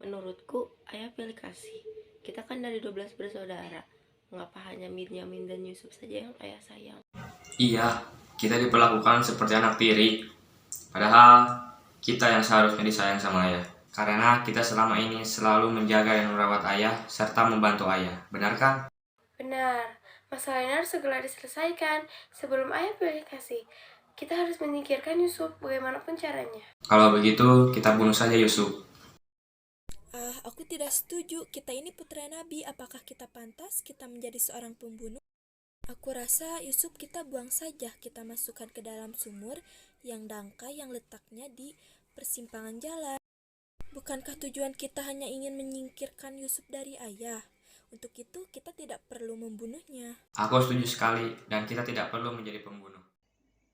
Menurutku, ayah pilih kasih. Kita kan dari 12 bersaudara. Mengapa hanya Binyamin dan Yusuf saja yang ayah sayang? Iya, kita diperlakukan seperti anak tiri. Padahal kita yang seharusnya disayang sama ayah. Karena kita selama ini selalu menjaga dan merawat ayah serta membantu ayah. Benar kan? Benar, masalah ini harus segera diselesaikan sebelum ayah pilih kasih. Kita harus menyingkirkan Yusuf bagaimanapun caranya. Kalau begitu, kita bunuh saja Yusuf. Aku tidak setuju. Kita ini putra Nabi. Apakah kita pantas kita menjadi seorang pembunuh? Aku rasa Yusuf kita buang saja. Kita masukkan ke dalam sumur yang dangkal yang letaknya di persimpangan jalan. Bukankah tujuan kita hanya ingin menyingkirkan Yusuf dari ayah? Untuk itu kita tidak perlu membunuhnya. Aku setuju sekali dan kita tidak perlu menjadi pembunuh.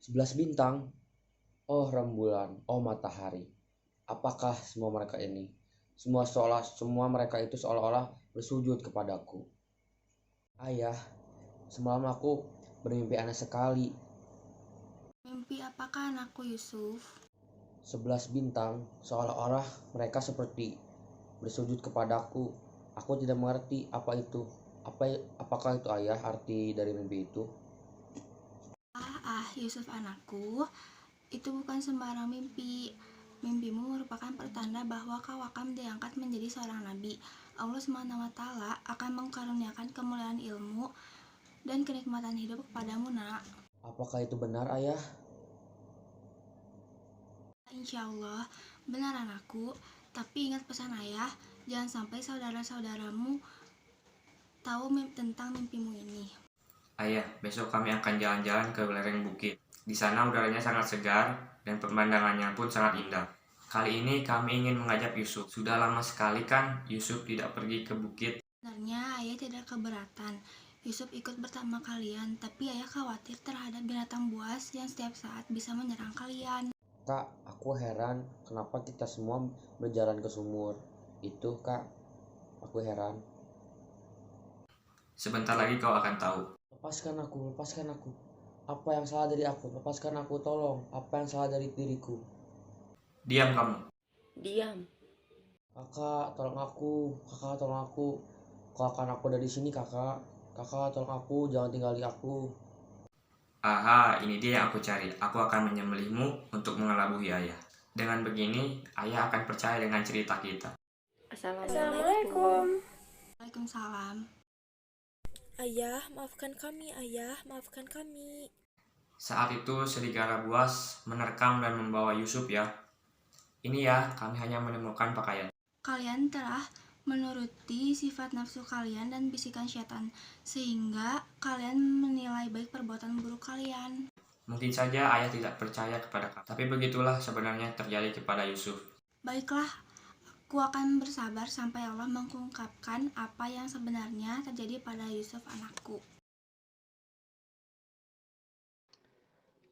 11 bintang, oh rembulan, oh matahari. Apakah semua mereka ini? Semua mereka itu seolah-olah bersujud kepadaku. Ayah, semalam aku bermimpi aneh sekali. Mimpi apakah anakku Yusuf? 11 bintang, seolah-olah mereka seperti bersujud kepadaku. Aku tidak mengerti apa itu. Apakah itu ayah arti dari mimpi itu? Yusuf anakku, itu bukan sembarang mimpi. Mimpimu merupakan pertanda bahwa kau akan diangkat menjadi seorang nabi. Allah SWT akan mengkaruniakan kemuliaan ilmu dan kenikmatan hidup kepadamu, nak. Apakah itu benar, ayah? Insya Allah, benar anakku. Tapi ingat pesan ayah, jangan sampai saudara-saudaramu tahu tentang mimpimu ini. Ayah, besok kami akan jalan-jalan ke lereng bukit. Di sana udaranya sangat segar dan pemandangannya pun sangat indah. Kali ini kami ingin mengajak Yusuf. Sudah lama sekali kan Yusuf tidak pergi ke bukit. Sebenarnya ayah tidak keberatan Yusuf ikut bersama kalian, tapi ayah khawatir terhadap binatang buas yang setiap saat bisa menyerang kalian. Kak, aku heran kenapa kita semua berjalan ke sumur. Itu, Kak, aku heran. Sebentar lagi kau akan tahu. Lepaskan aku, lepaskan aku. Apa yang salah dari aku? Lepaskan aku, tolong. Apa yang salah dari diriku? Diam kamu. Diam. Kakak, tolong aku. Kakak, tolong aku. Keluarkan aku dari sini, kakak. Kakak, tolong aku. Jangan tinggali aku. Aha, ini dia yang aku cari. Aku akan menyembelihmu untuk mengelabui ayah. Dengan begini, ayah akan percaya dengan cerita kita. Assalamualaikum. Waalaikumsalam. Ayah, maafkan kami. Ayah, maafkan kami. Saat itu serigala buas menerkam dan membawa Yusuf ya. Ini ya, kami hanya menemukan pakaian. Kalian telah menuruti sifat nafsu kalian dan bisikan syaitan, sehingga kalian menilai baik perbuatan buruk kalian. Mungkin saja ayah tidak percaya kepada kami. Tapi begitulah sebenarnya terjadi kepada Yusuf. Baiklah, aku akan bersabar sampai Allah mengungkapkan apa yang sebenarnya terjadi pada Yusuf anakku.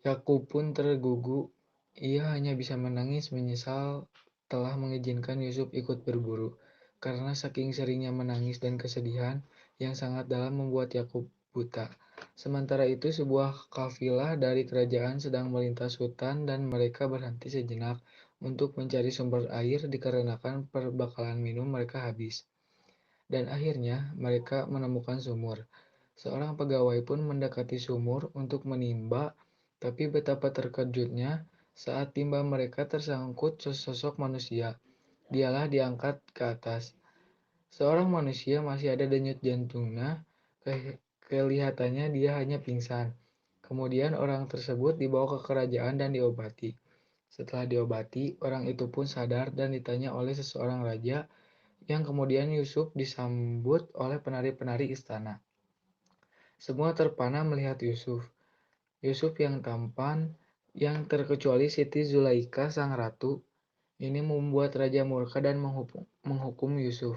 Yakub pun tergugu. Ia hanya bisa menangis menyesal telah mengizinkan Yusuf ikut berburu, karena saking seringnya menangis dan kesedihan yang sangat dalam membuat Yakub buta. Sementara itu, sebuah kafilah dari kerajaan sedang melintas hutan dan mereka berhenti sejenak untuk mencari sumber air dikarenakan perbekalan minum mereka habis. Dan akhirnya mereka menemukan sumur. Seorang pegawai pun mendekati sumur untuk menimba, tapi betapa terkejutnya saat timba mereka tersangkut sesosok manusia. Dialah diangkat ke atas. Seorang manusia masih ada denyut jantungnya, kelihatannya dia hanya pingsan. Kemudian orang tersebut dibawa ke kerajaan dan diobati. Setelah diobati, orang itu pun sadar dan ditanya oleh seseorang raja, yang kemudian Yusuf disambut oleh penari-penari istana. Semua terpana melihat Yusuf. Yusuf yang tampan, yang terkecuali Siti Zulaika sang ratu, ini membuat raja murka dan menghukum Yusuf.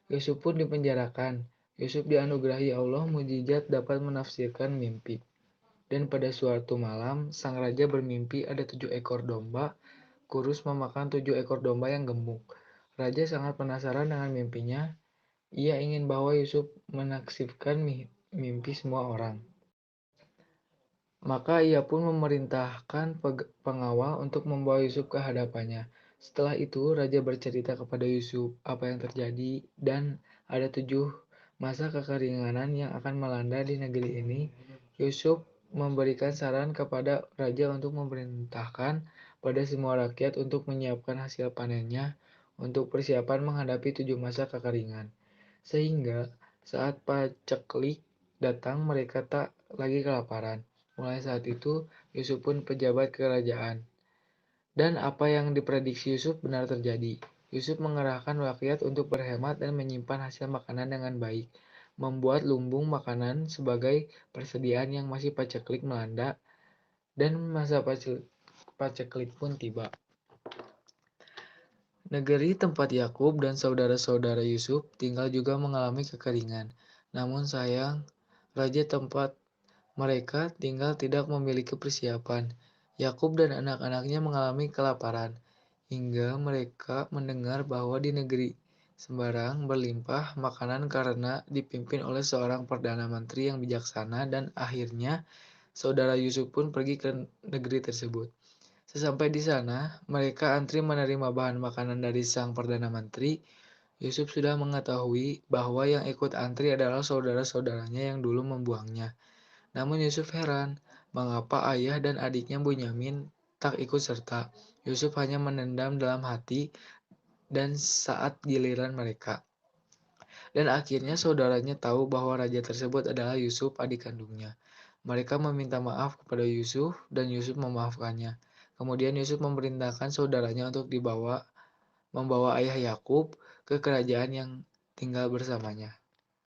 Yusuf pun dipenjarakan. Yusuf dianugerahi Allah mukjizat dapat menafsirkan mimpi. Dan pada suatu malam, sang raja bermimpi ada 7 ekor domba kurus memakan 7 ekor domba yang gemuk. Raja sangat penasaran dengan mimpinya. Ia ingin bahwa Yusuf menaksibkan mimpi semua orang. Maka ia pun memerintahkan pengawal untuk membawa Yusuf ke hadapannya. Setelah itu, raja bercerita kepada Yusuf apa yang terjadi dan ada 7 masa kekeringanan yang akan melanda di negeri ini. Yusuf memberikan saran kepada raja untuk memerintahkan pada semua rakyat untuk menyiapkan hasil panennya untuk persiapan menghadapi 7 masa kekeringan. Sehingga saat paceklik datang mereka tak lagi kelaparan. Mulai saat itu, Yusuf pun pejabat kerajaan. Dan apa yang diprediksi Yusuf benar terjadi. Yusuf mengerahkan rakyat untuk berhemat dan menyimpan hasil makanan dengan baik, membuat lumbung makanan sebagai persediaan yang masih paceklik melanda, dan masa paceklik pun tiba. Negeri tempat Yakub dan saudara-saudara Yusuf tinggal juga mengalami kekeringan. Namun sayang, raja tempat mereka tinggal tidak memiliki persiapan. Yakub dan anak-anaknya mengalami kelaparan, hingga mereka mendengar bahwa di negeri sembarang berlimpah makanan karena dipimpin oleh seorang perdana menteri yang bijaksana, dan akhirnya saudara Yusuf pun pergi ke negeri tersebut. Sesampai di sana, mereka antri menerima bahan makanan dari sang perdana menteri. Yusuf sudah mengetahui bahwa yang ikut antri adalah saudara-saudaranya yang dulu membuangnya. Namun Yusuf heran, mengapa ayah dan adiknya Bunyamin tak ikut serta. Yusuf hanya menendam dalam hati dan saat giliran mereka. Dan akhirnya saudaranya tahu bahwa raja tersebut adalah Yusuf, adik kandungnya. Mereka meminta maaf kepada Yusuf dan Yusuf memaafkannya. Kemudian Yusuf memerintahkan saudaranya untuk membawa ayah Yakub ke kerajaan yang tinggal bersamanya.